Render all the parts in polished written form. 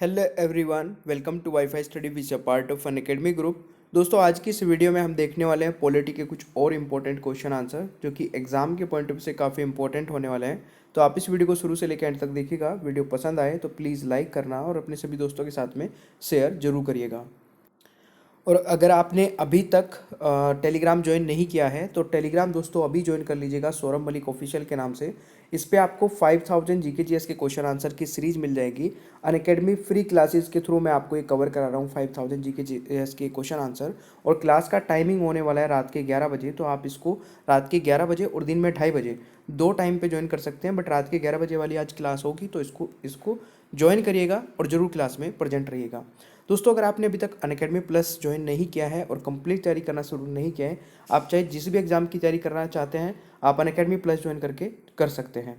Hello everyone, welcome to WiFi Study which a part of Unacademy group. दोस्तों, आज की इस video में हम देखने वाले हैं पॉलिटी के कुछ और इम्पोर्टेंट क्वेश्चन आंसर जो कि एग्जाम के पॉइंट ऑफ व्यू से काफ़ी इंपॉर्टेंट होने वाले हैं। तो आप इस वीडियो को शुरू से लेकर एंड तक देखिएगा। वीडियो पसंद आए तो प्लीज़ लाइक करना और अपने सभी दोस्तों के साथ में शेयर जरूर करिएगा। और अगर आपने अभी तक टेलीग्राम ज्वाइन नहीं किया है तो टेलीग्राम दोस्तों अभी ज्वाइन कर लीजिएगा, सौरभ मलिक ऑफिशियल के नाम से। इस पे आपको 5000 जीके के क्वेश्चन आंसर की सीरीज मिल जाएगी। अनअकैडमी फ्री क्लासेस के थ्रू मैं आपको ये कवर करा रहा हूँ 5000 जीके के क्वेश्चन आंसर। और क्लास का टाइमिंग होने वाला है रात के 11 बजे, तो आप इसको रात के 11 बजे और दिन में 2:30 बजे दो टाइम पे ज्वाइन कर सकते हैं। बट रात के 11 बजे वाली आज क्लास होगी, तो इसको इसको ज्वाइन करिएगा और ज़रूर क्लास में प्रेजेंट रहिएगा। दोस्तों, अगर आपने अभी तक अनअकैडमी प्लस ज्वाइन नहीं किया है और कंप्लीट तैयारी करना शुरू नहीं किया है, आप चाहे जिस भी एग्जाम की तैयारी करना चाहते हैं आप अनअकैडमी प्लस ज्वाइन करके कर सकते हैं।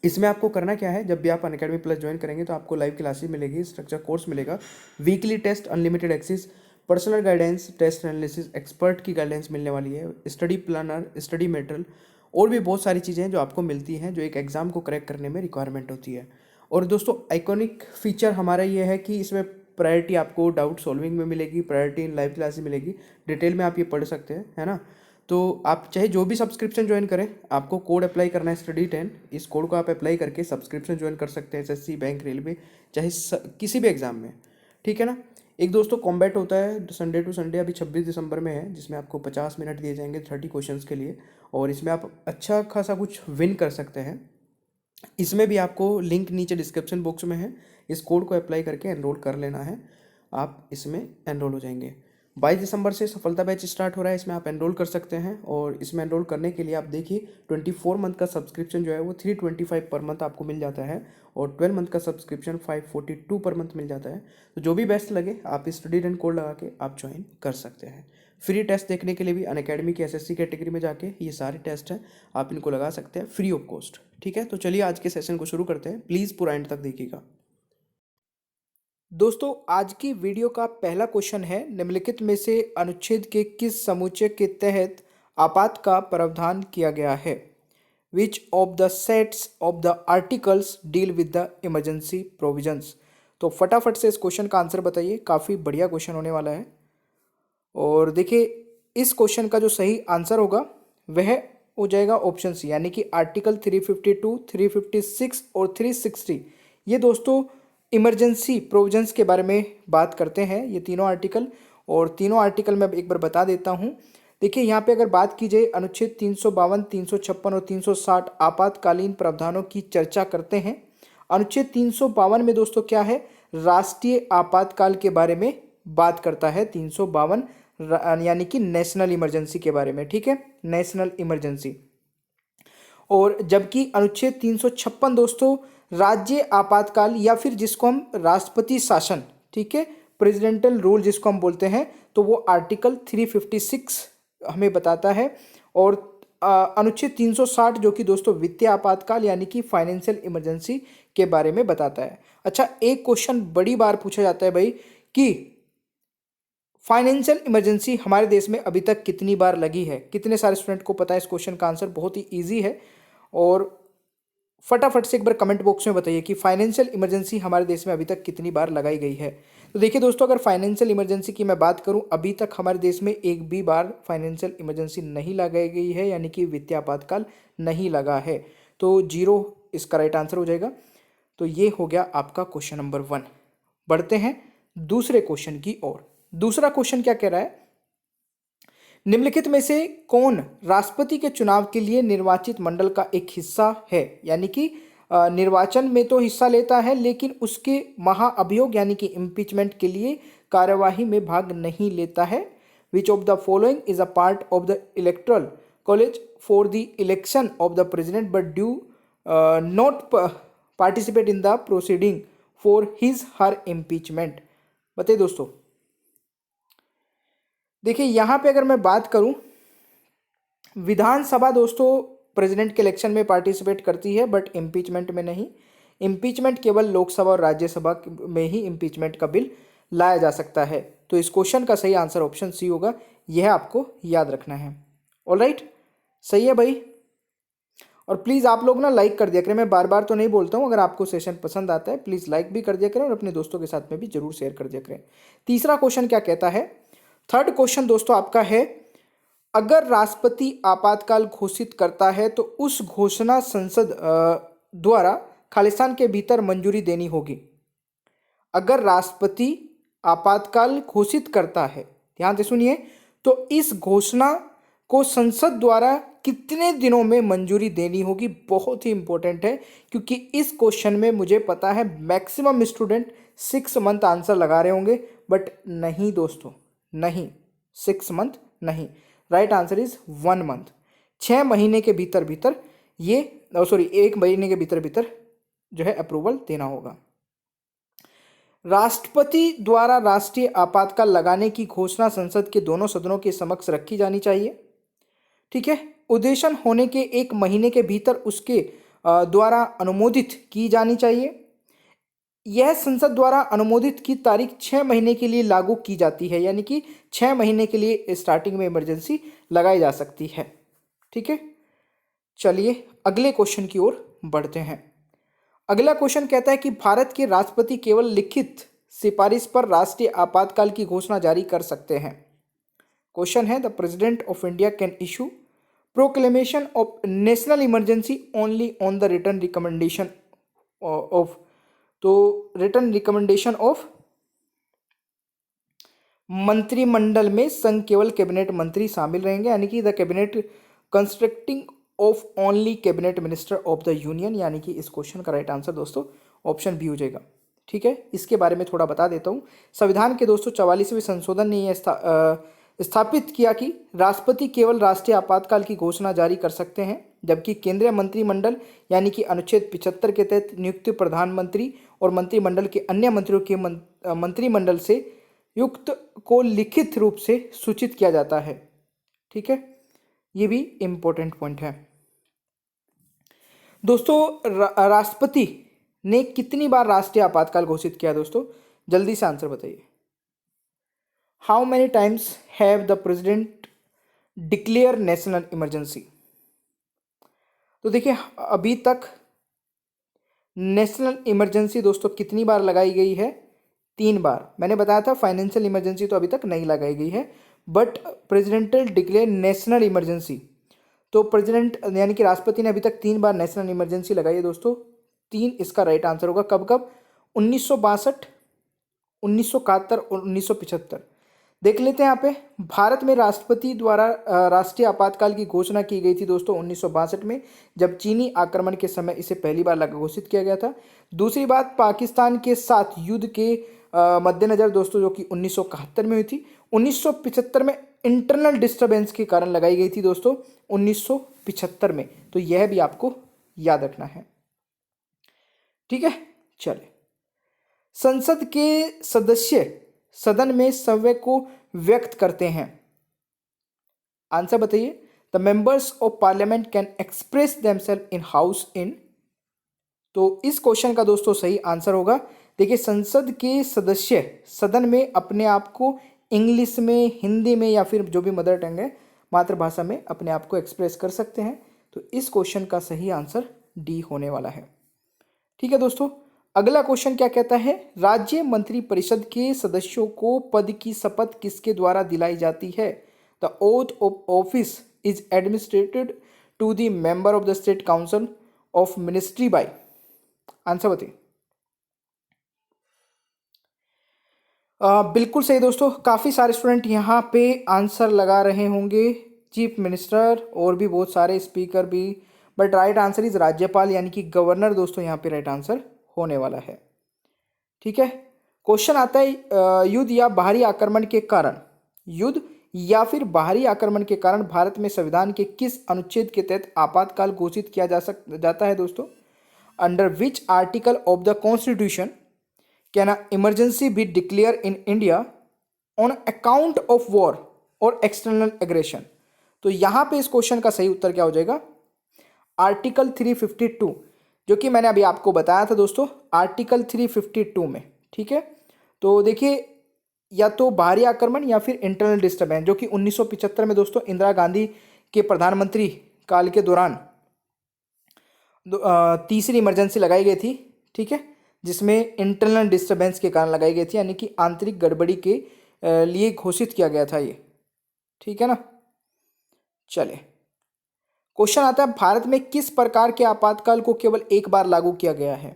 इसमें आपको करना क्या है, जब भी आप अनअकैडमी प्लस ज्वाइन करेंगे तो आपको लाइव क्लासेस मिलेगी, स्ट्रक्चर कोर्स मिलेगा, weekly test, unlimited access, personal guidance, test analysis, expert की गाइडेंस मिलने वाली है, स्टडी प्लानर, स्टडी मटेरियल और भी बहुत सारी चीज़ें हैं जो आपको मिलती हैं, जो एक एग्ज़ाम को क्रैक करने में रिक्वायरमेंट होती है। और दोस्तों, आइकॉनिक फीचर हमारा ये है कि इसमें प्रायोरिटी आपको डाउट सॉल्विंग में मिलेगी, प्रायोरिटी इन लाइव क्लासेस मिलेगी। डिटेल में आप ये पढ़ सकते हैं, है ना। तो आप चाहे जो भी सब्सक्रिप्शन ज्वाइन करें, आपको कोड अप्लाई करना है STUDY10। इस कोड को आप अप्लाई करके सब्सक्रिप्शन ज्वाइन कर सकते हैं, SSC, बैंक, रेलवे, चाहे किसी भी एग्ज़ाम में, ठीक है ना। एक दोस्तों कॉम्बैट होता है संडे टू संडे, अभी 26 दिसंबर में है, जिसमें आपको 50 मिनट दिए जाएंगे 30 क्वेश्चंस के लिए, और इसमें आप अच्छा खासा कुछ विन कर सकते हैं। इसमें भी आपको लिंक नीचे डिस्क्रिप्शन बॉक्स में है, इस कोड को अप्लाई करके एनरोल कर लेना है, आप इसमें एनरोल हो जाएंगे। 22 दिसंबर से सफलता बैच स्टार्ट हो रहा है, इसमें आप एनरोल कर सकते हैं। और इसमें एनरोल करने के लिए आप देखिए 24 मंथ का सब्सक्रिप्शन जो है वो 325 पर मंथ आपको मिल जाता है, और 12 मंथ का सब्सक्रिप्शन 542 पर मंथ मिल जाता है। तो जो भी बेस्ट लगे आप इस STUDY10 कोड लगा के आप ज्वाइन कर सकते हैं। फ्री टेस्ट देखने के लिए भी अनअकैडमी की SSC कैटेगरी में जाके ये सारे टेस्ट हैं, आप इनको लगा सकते हैं फ्री ऑफ कॉस्ट, ठीक है। तो चलिए आज के सेशन को शुरू करते हैं, प्लीज़ पूरा एंड तक देखिएगा। दोस्तों, आज की वीडियो का पहला क्वेश्चन है, निम्नलिखित में से अनुच्छेद के किस समुच्चय के तहत आपात का प्रावधान किया गया है? विच of the sets of the articles deal with the emergency provisions? तो फटाफट से इस क्वेश्चन का आंसर बताइए, काफ़ी बढ़िया क्वेश्चन होने वाला है। और देखिए, इस क्वेश्चन का जो सही आंसर होगा वह हो जाएगा ऑप्शन सी, यानी कि आर्टिकल 352, 356 और 360। ये दोस्तों इमरजेंसी प्रोविजंस के बारे में बात करते हैं, ये तीनों आर्टिकल। और तीनों आर्टिकल मैं एक बार बता देता हूँ। देखिए, यहाँ पे अगर बात की जाए, अनुच्छेद 352, 356 और 360 आपातकालीन प्रावधानों की चर्चा करते हैं। अनुच्छेद 352 में दोस्तों क्या है, राष्ट्रीय आपातकाल के बारे में बात करता है। 352 यानी कि नेशनल इमरजेंसी के बारे में, ठीक है, नेशनल इमरजेंसी। और जबकि अनुच्छेद 356 दोस्तों राज्य आपातकाल, या फिर जिसको हम राष्ट्रपति शासन, ठीक है, प्रेसिडेंटल रूल जिसको हम बोलते हैं, तो वो आर्टिकल 356 हमें बताता है। और अनुच्छेद 360 जो कि दोस्तों वित्तीय आपातकाल यानी कि फाइनेंशियल इमरजेंसी के बारे में बताता है। अच्छा, एक क्वेश्चन बड़ी बार पूछा जाता है भाई कि फाइनेंशियल इमरजेंसी हमारे देश में अभी तक कितनी बार लगी है? कितने सारे स्टूडेंट को पता है इस क्वेश्चन का आंसर? बहुत ही ईजी है। और फटाफट से एक बार कमेंट बॉक्स में बताइए कि फाइनेंशियल इमरजेंसी हमारे देश में अभी तक कितनी बार लगाई गई है। तो देखिए दोस्तों, अगर फाइनेंशियल इमरजेंसी की मैं बात करूं, अभी तक हमारे देश में एक भी बार फाइनेंशियल इमरजेंसी नहीं लगाई गई है, यानी कि वित्तीय आपातकाल नहीं लगा है। तो 0 इसका राइट आंसर हो जाएगा। तो ये हो गया आपका क्वेश्चन नंबर 1। बढ़ते हैं दूसरे क्वेश्चन की ओर। दूसरा क्वेश्चन क्या कह रहा है, निम्नलिखित में से कौन राष्ट्रपति के चुनाव के लिए निर्वाचित मंडल का एक हिस्सा है? यानी कि निर्वाचन में तो हिस्सा लेता है, लेकिन उसके महाअभियोग यानी कि इम्पीचमेंट के लिए कार्यवाही में भाग नहीं लेता है। विच of the following is a part of the electoral college for the election of the president but due not participate in the proceeding for his her impeachment? बताइए दोस्तों। देखिए, यहाँ पे अगर मैं बात करूं, विधानसभा दोस्तों प्रेसिडेंट के इलेक्शन में पार्टिसिपेट करती है, बट इम्पीचमेंट में नहीं। इम्पीचमेंट केवल लोकसभा और राज्यसभा में ही इम्पीचमेंट का बिल लाया जा सकता है। तो इस क्वेश्चन का सही आंसर ऑप्शन सी होगा, यह आपको याद रखना है। ऑलराइट, सही है भाई। और प्लीज़ आप लोग ना लाइक कर दिया करें, मैं बार बार तो नहीं बोलता हूँ, अगर आपको सेशन पसंद आता है प्लीज़ लाइक भी कर दिया करें और अपने दोस्तों के साथ में भी जरूर शेयर कर दिया करें। तीसरा क्वेश्चन क्या कहता है, थर्ड क्वेश्चन दोस्तों आपका है, अगर राष्ट्रपति आपातकाल घोषित करता है तो उस घोषणा संसद द्वारा खालिस्तान के भीतर मंजूरी देनी होगी। अगर राष्ट्रपति आपातकाल घोषित करता है, ध्यान से सुनिए, तो इस घोषणा को संसद द्वारा कितने दिनों में मंजूरी देनी होगी। बहुत ही इंपॉर्टेंट है, क्योंकि इस क्वेश्चन में मुझे पता है मैक्सिमम स्टूडेंट 6 मंथ आंसर लगा रहे होंगे, बट नहीं दोस्तों, नहीं, 6 मंथ नहीं, राइट आंसर इज 1 मंथ। 6 महीने के भीतर भीतर ये, सॉरी 1 महीने के भीतर भीतर जो है अप्रूवल देना होगा। राष्ट्रपति द्वारा राष्ट्रीय आपातकाल लगाने की घोषणा संसद के दोनों सदनों के समक्ष रखी जानी चाहिए। ठीक है, अधिवेशन होने के 1 महीने के भीतर उसके द्वारा अनुमोदित की जानी चाहिए। यह संसद द्वारा अनुमोदित की तारीख 6 महीने के लिए लागू की जाती है, यानी कि 6 महीने के लिए स्टार्टिंग में इमरजेंसी लगाई जा सकती है। ठीक है, चलिए अगले क्वेश्चन की ओर बढ़ते हैं। अगला क्वेश्चन कहता है कि भारत के राष्ट्रपति केवल लिखित सिफारिश पर राष्ट्रीय आपातकाल की घोषणा जारी कर सकते हैं। क्वेश्चन है, the president of India can issue proclamation of national emergency only on the written recommendation of, तो रिटन रिकमेंडेशन ऑफ मंत्रिमंडल में संघ केवल कैबिनेट मंत्री शामिल रहेंगे, यानी कि the cabinet constructing of only cabinet minister of the union, यानी कि इस क्वेश्चन का राइट आंसर दोस्तों ऑप्शन बी हो जाएगा। ठीक है, इसके बारे में थोड़ा बता देता हूँ। संविधान के दोस्तों 44वें संशोधन ने यह स्थापित किया कि राष्ट्रपति केवल राष्ट्रीय आपातकाल की घोषणा जारी कर सकते हैं, जबकि केंद्रीय मंत्रिमंडल यानी कि अनुच्छेद 75 के तहत नियुक्त प्रधानमंत्री और मंत्रिमंडल के अन्य मंत्रियों के मंत्रिमंडल से युक्त को लिखित रूप से सूचित किया जाता है। ठीक है, ये भी इंपॉर्टेंट पॉइंट है दोस्तों। राष्ट्रपति ने कितनी बार राष्ट्रीय आपातकाल घोषित किया दोस्तों, जल्दी से आंसर बताइए। How many times have the president declare national emergency. तो देखिए अभी तक नेशनल इमरजेंसी दोस्तों कितनी बार लगाई गई है, 3 बार। मैंने बताया था फाइनेंशियल इमरजेंसी तो अभी तक नहीं लगाई गई है, but presidential declare national emergency, तो प्रेसिडेंट यानी कि राष्ट्रपति ने अभी तक 3 बार नेशनल इमरजेंसी लगाई है दोस्तों। 3 इसका राइट आंसर होगा। कब कब, 1962, 1971 और 1975। देख लेते हैं यहाँ पे, भारत में राष्ट्रपति द्वारा राष्ट्रीय आपातकाल की घोषणा की गई थी दोस्तों 1962 में, जब चीनी आक्रमण के समय इसे पहली बार घोषित किया गया था। दूसरी बात, पाकिस्तान के साथ युद्ध के मद्देनजर दोस्तों, जो कि 1971 में हुई थी। 1975 में इंटरनल डिस्टर्बेंस के कारण लगाई गई थी दोस्तों 1975 में, तो यह भी आपको याद रखना है। ठीक है, चले, संसद के सदस्य सदन में संवय को व्यक्त करते हैं। आंसर बताइए। The members of parliament can express themselves in house in, तो इस क्वेश्चन का दोस्तों सही आंसर होगा, देखिए संसद के सदस्य सदन में अपने आप को इंग्लिश में, हिंदी में या फिर जो भी मदर टंग है मातृभाषा में अपने आप को एक्सप्रेस कर सकते हैं। तो इस क्वेश्चन का सही आंसर डी होने वाला है। ठीक है दोस्तों, अगला क्वेश्चन क्या कहता है, राज्य मंत्रिपरिषद के सदस्यों को पद की शपथ किसके द्वारा दिलाई जाती है। The oath of office is administered to the member of the state council of ministry by. Answer बताइए। बिल्कुल सही दोस्तों, काफ़ी सारे स्टूडेंट यहाँ पे आंसर लगा रहे होंगे, चीफ मिनिस्टर और भी बहुत सारे स्पीकर भी, बट राइट आंसर इज राज्यपाल यानी कि गवर्नर दोस्तों यहाँ पे राइट आंसर होने वाला है। ठीक है, क्वेश्चन आता है, युद्ध या बाहरी आक्रमण के कारण, युद्ध या फिर बाहरी आक्रमण के कारण भारत में संविधान के किस अनुच्छेद के तहत आपातकाल घोषित किया जाता है दोस्तों। Under which article of the constitution can a emergency be declare in India on account of war और एक्सटर्नल एग्रेशन। तो यहाँ पे इस क्वेश्चन का सही उत्तर क्या हो जाएगा, आर्टिकल 352, जो कि मैंने अभी आपको बताया था दोस्तों, आर्टिकल 352 में। ठीक है, तो देखिए या तो बाहरी आक्रमण या फिर इंटरनल डिस्टर्बेंस, जो कि 1975 में दोस्तों इंदिरा गांधी के प्रधानमंत्री काल के दौरान तीसरी इमरजेंसी लगाई गई थी, ठीक है, जिसमें इंटरनल डिस्टरबेंस के कारण लगाई गई थी, यानी कि आंतरिक गड़बड़ी के लिए घोषित किया गया था ये, ठीक है ना। चले, क्वेश्चन आता है भारत में किस प्रकार के आपातकाल को केवल एक बार लागू किया गया है।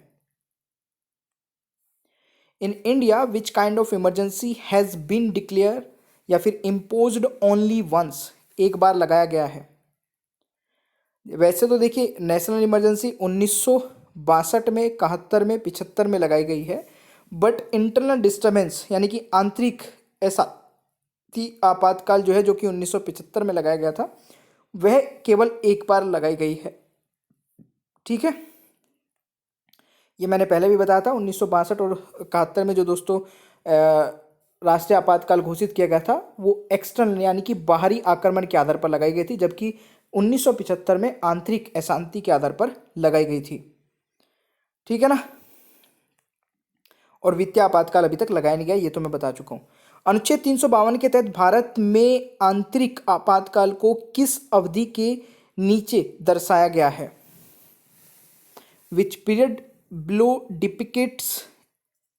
In India which kind of emergency has been declare या फिर इम्पोज्ड ओनली वंस, एक बार लगाया गया है। वैसे तो देखिए नेशनल इमरजेंसी 1962 में, 71 में, 75 में लगाई गई है, बट इंटरनल डिस्टर्बेंस यानी कि आंतरिक ऐसा थी आपातकाल जो है, जो कि 1975 में लगाया गया था, वह केवल एक बार लगाई गई है, ठीक है। ये मैंने पहले भी बताया था, 1962 और 71 में जो दोस्तों राष्ट्रीय आपातकाल घोषित किया गया था वो एक्सटर्नल यानी कि बाहरी आक्रमण के आधार पर लगाई गई थी, जबकि 1975 में आंतरिक अशांति के आधार पर लगाई गई थी, ठीक है ना। और वित्तीय आपातकाल अभी तक लगाया नहीं गया, ये तो मैं बता चुका हूँ। अनुच्छेद 352 के तहत भारत में आंतरिक आपातकाल को किस अवधि के नीचे दर्शाया गया है। Which period below depicts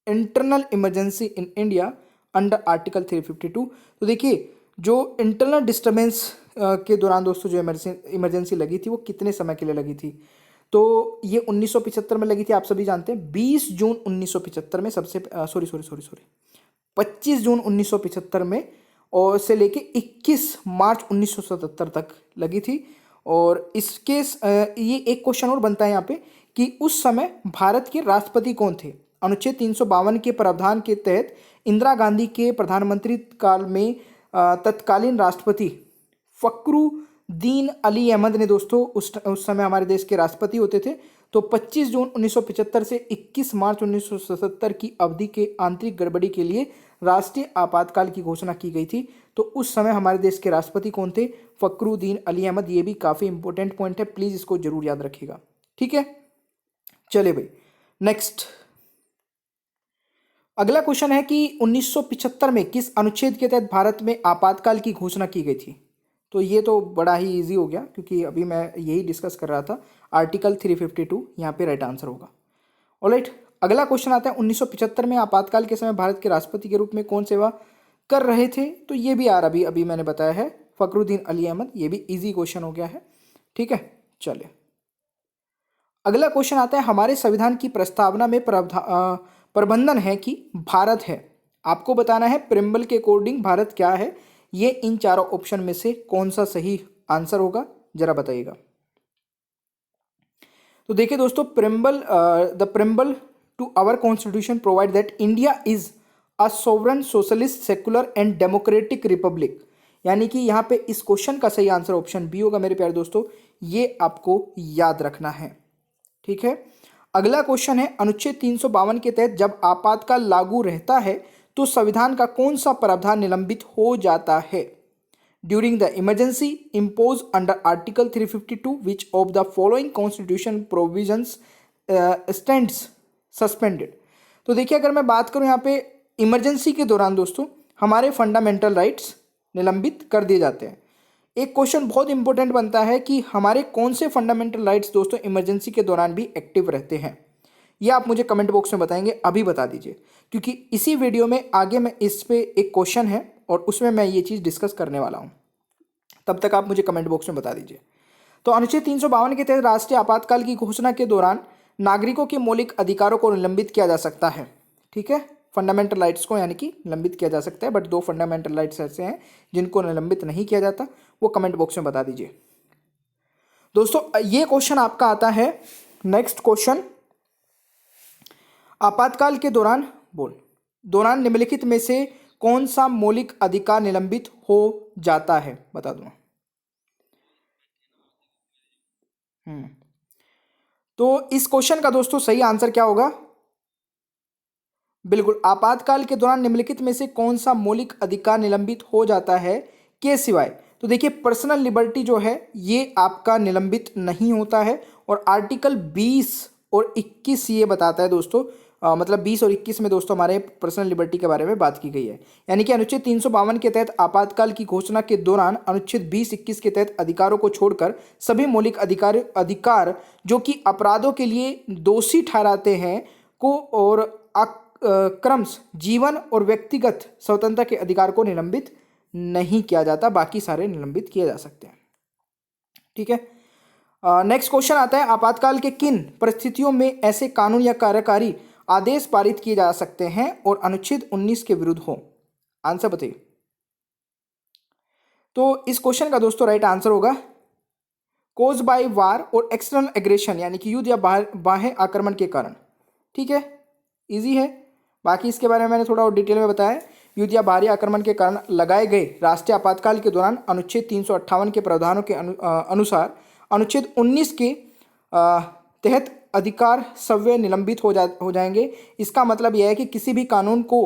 internal emergency in India under article 352। तो देखिए जो इंटरनल डिस्टर्बेंस के दौरान दोस्तों जो इमरजेंसी लगी थी वो कितने समय के लिए लगी थी, तो ये 1975 में लगी थी, आप सभी जानते हैं। 20 जून 1975 में सबसे 25 जून 1975 में और से लेके 21 मार्च 1977 तक लगी थी। और इसके ये एक क्वेश्चन और बनता है यहाँ पे कि उस समय भारत के राष्ट्रपति कौन थे। अनुच्छेद 352 के प्रावधान के तहत इंदिरा गांधी के प्रधानमंत्री काल में तत्कालीन राष्ट्रपति फखरुद्दीन अली अहमद ने दोस्तों उस समय हमारे देश के राष्ट्रपति होते थे। तो 25 जून 1975 से 21 मार्च 1977 की अवधि के आंतरिक गड़बड़ी के लिए राष्ट्रीय आपातकाल की घोषणा की गई थी। तो उस समय हमारे देश के राष्ट्रपति कौन थे, फखरुद्दीन अली अहमद। ये भी काफ़ी इंपॉर्टेंट पॉइंट है, प्लीज़ इसको जरूर याद रखिएगा, ठीक है। चलिए भाई नेक्स्ट, अगला क्वेश्चन है कि 1975 में किस अनुच्छेद के तहत भारत में आपातकाल की घोषणा की गई थी। तो ये तो बड़ा ही इजी हो गया क्योंकि अभी मैं यही डिस्कस कर रहा था, आर्टिकल 352 यहाँ पे राइट आंसर होगा। ऑलराइट, अगला क्वेश्चन आता है 1975 में आपातकाल के समय भारत के राष्ट्रपति के रूप में कौन सेवा कर रहे थे। तो ये भी यार अभी अभी मैंने बताया है, फखरुद्दीन अली अहमद। ये भी इजी क्वेश्चन हो गया है, ठीक है। चलिए अगला क्वेश्चन आता है हमारे संविधान की प्रस्तावना में प्रबंधन है कि भारत है। आपको बताना है प्रिम्बल के अकॉर्डिंग भारत क्या है। ये इन चारों ऑप्शन में से कौन सा सही आंसर होगा जरा बताइएगा। तो देखिए दोस्तों, the preamble to our constitution provide that India is a sovereign socialist secular and democratic republic, यानी कि यहाँ पे इस क्वेश्चन का सही आंसर ऑप्शन बी होगा मेरे प्यारे दोस्तों, ये आपको याद रखना है, ठीक है। अगला क्वेश्चन है अनुच्छेद 352 के तहत जब आपातकाल लागू रहता है तो संविधान का कौन सा प्रावधान निलंबित हो जाता है। During the emergency impose under article 352 which of the following constitution provisions stands suspended. तो देखिए अगर मैं बात करूं यहाँ पे इमरजेंसी के दौरान दोस्तों हमारे फंडामेंटल राइट्स निलंबित कर दिए जाते हैं। एक क्वेश्चन बहुत इंपॉर्टेंट बनता है कि हमारे कौन से फंडामेंटल राइट्स दोस्तों इमरजेंसी के दौरान भी एक्टिव रहते हैं। ये आप मुझे कमेंट बॉक्स में बताएंगे, अभी बता दीजिए, क्योंकि इसी वीडियो में आगे मैं इस पे एक क्वेश्चन है और उसमें मैं ये चीज़ डिस्कस करने वाला हूँ। तब तक आप मुझे कमेंट बॉक्स में बता दीजिए। तो अनुच्छेद 352 के तहत राष्ट्रीय आपातकाल की घोषणा के दौरान नागरिकों के मौलिक अधिकारों को निलंबित किया जा सकता है, ठीक है। फंडामेंटल राइट्स को यानी कि निलंबित किया जा सकता है, बट 2 फंडामेंटल राइट्स ऐसे हैं जिनको निलंबित नहीं किया जाता, वो कमेंट बॉक्स में बता दीजिए दोस्तों। ये क्वेश्चन आपका आता है, नेक्स्ट क्वेश्चन, आपातकाल के दौरान निम्नलिखित में से कौन सा मौलिक अधिकार निलंबित हो जाता है, बता दूं। तो इस क्वेश्चन का दोस्तों सही आंसर क्या होगा, बिल्कुल आपातकाल के दौरान निम्नलिखित में से कौन सा मौलिक अधिकार निलंबित हो जाता है के सिवाय। तो देखिए पर्सनल लिबर्टी जो है ये आपका निलंबित नहीं होता है, और आर्टिकल 20 और 21 ये बताता है दोस्तों मतलब 20 और 21 में दोस्तों हमारे पर्सनल लिबर्टी के बारे में बात की गई है। यानी कि अनुच्छेद 352 के तहत आपातकाल की घोषणा के दौरान अनुच्छेद 20-21 के तहत अधिकारों को छोड़कर सभी मौलिक अधिकार जो कि अपराधों के लिए दोषी ठहराते हैं को और क्रमश जीवन और व्यक्तिगत स्वतंत्रता के अधिकार को निलंबित नहीं किया जाता, बाकी सारे निलंबित किए जा सकते हैं। ठीक है, नेक्स्ट क्वेश्चन आता है, आपातकाल के किन परिस्थितियों में ऐसे कानून या कार्यकारी आदेश पारित किए जा सकते हैं और अनुच्छेद 19 के विरुद्ध हो? आंसर बताइए। तो इस क्वेश्चन का दोस्तों राइट आंसर होगा कोज बाय वार और एक्सटर्नल एग्रेशन, यानी कि युद्ध या बाह्य आक्रमण के कारण। ठीक है, इजी है। बाकी इसके बारे में मैंने थोड़ा और डिटेल में बताया। युद्ध या बाहरी आक्रमण के कारण लगाए गए राष्ट्रीय आपातकाल के दौरान अनुच्छेद 358 के प्रावधानों के अनुसार अनुच्छेद 19 के तहत अधिकार सव्य निलंबित हो जाएंगे। इसका मतलब यह है कि किसी भी कानून को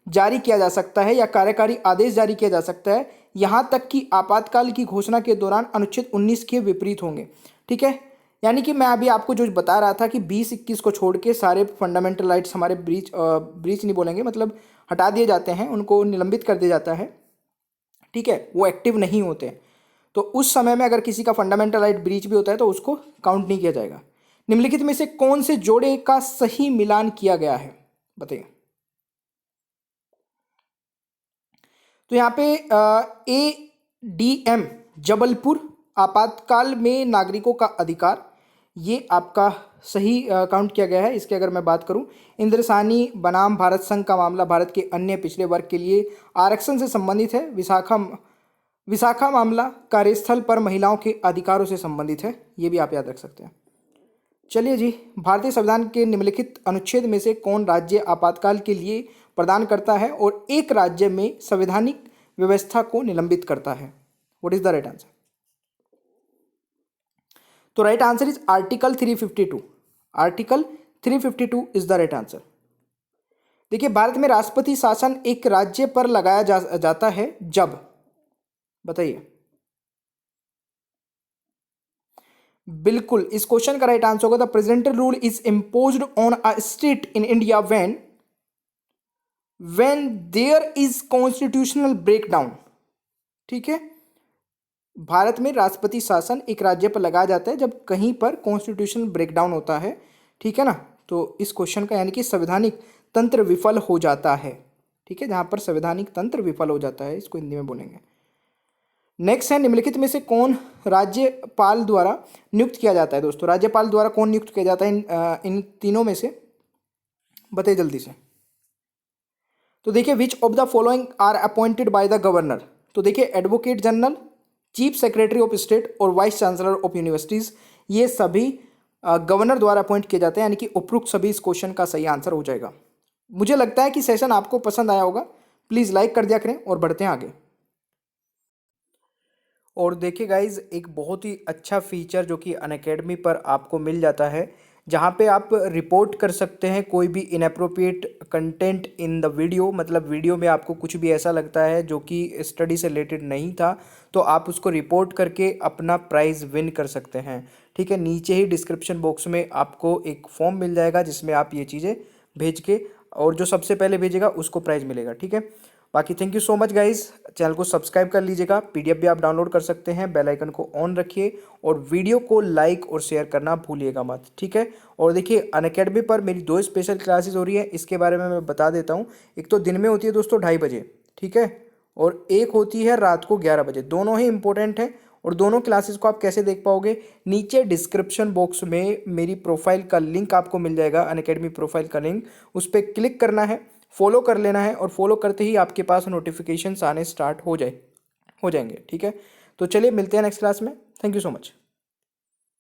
जारी किया जा सकता है या कार्यकारी आदेश जारी किया जा सकता है, यहाँ तक कि आपातकाल की घोषणा के दौरान अनुच्छेद 19 के विपरीत होंगे। ठीक है, यानी कि मैं अभी आपको जो बता रहा था कि 20-21 को छोड़ के सारे फंडामेंटल राइट्स हमारे ब्रीच नहीं बोलेंगे, मतलब हटा दिए जाते हैं, उनको निलंबित कर दिया जाता है। ठीक है, वो एक्टिव नहीं होते। तो उस समय में अगर किसी का फंडामेंटल राइट ब्रीच भी होता है तो उसको काउंट नहीं किया जाएगा। निम्नलिखित में से कौन से जोड़े का सही मिलान किया गया है, बताइए। तो यहाँ पे ADM जबलपुर आपातकाल में नागरिकों का अधिकार, ये आपका सही काउंट किया गया है। इसकी अगर मैं बात करूं, इंद्रसानी बनाम भारत संघ का मामला भारत के अन्य पिछड़े वर्ग के लिए आरक्षण से संबंधित है। विशाखा मामला कार्यस्थल पर महिलाओं के अधिकारों से संबंधित है, ये भी आप याद रख सकते हैं। चलिए जी, भारतीय संविधान के निम्नलिखित अनुच्छेद में से कौन राज्य आपातकाल के लिए प्रदान करता है और एक राज्य में संवैधानिक व्यवस्था को निलंबित करता है? What is the right answer? तो right answer is article 352। Article 352 is the right answer. देखिए, भारत में राष्ट्रपति शासन एक राज्य पर लगाया जाता है जब, बताइए। बिल्कुल, इस क्वेश्चन का राइट आंसर होगा the presidential rule is imposed on a state in India when there is constitutional breakdown. ठीक है, भारत में राष्ट्रपति शासन एक राज्य पर लगाया जाता है जब कहीं पर कॉन्स्टिट्यूशनल ब्रेकडाउन होता है। ठीक है ना, तो इस क्वेश्चन का यानी कि संवैधानिक तंत्र विफल हो जाता है। ठीक है, जहां पर संवैधानिक तंत्र विफल हो जाता है, इसको हिंदी में बोलेंगे। नेक्स्ट है, निम्नलिखित में से कौन राज्यपाल द्वारा नियुक्त किया जाता है? दोस्तों, राज्यपाल द्वारा कौन नियुक्त किया जाता है इन तीनों में से, बताइए जल्दी से। तो देखिए, which of the following are appointed by the governor? तो देखिए, advocate general, chief secretary of state और वाइस चांसलर ऑफ यूनिवर्सिटीज, ये सभी गवर्नर द्वारा अपॉइंट किए जाते हैं। यानी कि उपरोक्त सभी इस क्वेश्चन का सही आंसर हो जाएगा। मुझे लगता है कि सेशन आपको पसंद आया होगा। प्लीज़ लाइक कर दिया करें और बढ़ते हैं आगे। और देखिए गाइज, एक बहुत ही अच्छा फीचर जो कि अनअकैडमी पर आपको मिल जाता है, जहाँ पे आप रिपोर्ट कर सकते हैं कोई भी inappropriate content in the video. मतलब वीडियो में आपको कुछ भी ऐसा लगता है जो कि स्टडी से रिलेटेड नहीं था, तो आप उसको रिपोर्ट करके अपना प्राइज़ विन कर सकते हैं। ठीक है, नीचे ही डिस्क्रिप्शन बॉक्स में आपको एक फॉर्म मिल जाएगा जिसमें आप ये चीज़ें भेज के, और जो सबसे पहले भेजेगा उसको प्राइज़ मिलेगा। ठीक है, बाकी thank you so much guys. Channel को सब्सक्राइब कर लीजिएगा, पीडीएफ भी आप डाउनलोड कर सकते हैं। बेल आइकन को ऑन रखिए और वीडियो को लाइक और शेयर करना भूलिएगा मत। ठीक है, और देखिए, अनअकैडमी पर मेरी 2 स्पेशल क्लासेस हो रही है, इसके बारे में मैं बता देता हूँ। एक तो दिन में होती है दोस्तों 2:30 बजे, ठीक है, और एक होती है रात को 11 बजे। दोनों ही इंपॉर्टेंट है, और दोनों क्लासेस को आप कैसे देख पाओगे? नीचे डिस्क्रिप्शन बॉक्स में मेरी प्रोफाइल का लिंक आपको मिल जाएगा, अनअकैडमी प्रोफाइल का लिंक। उस पर क्लिक करना है, फॉलो कर लेना है, और फॉलो करते ही आपके पास नोटिफिकेशंस आने स्टार्ट हो जाएंगे। ठीक है, तो चलिए मिलते हैं नेक्स्ट क्लास में। Thank you so much.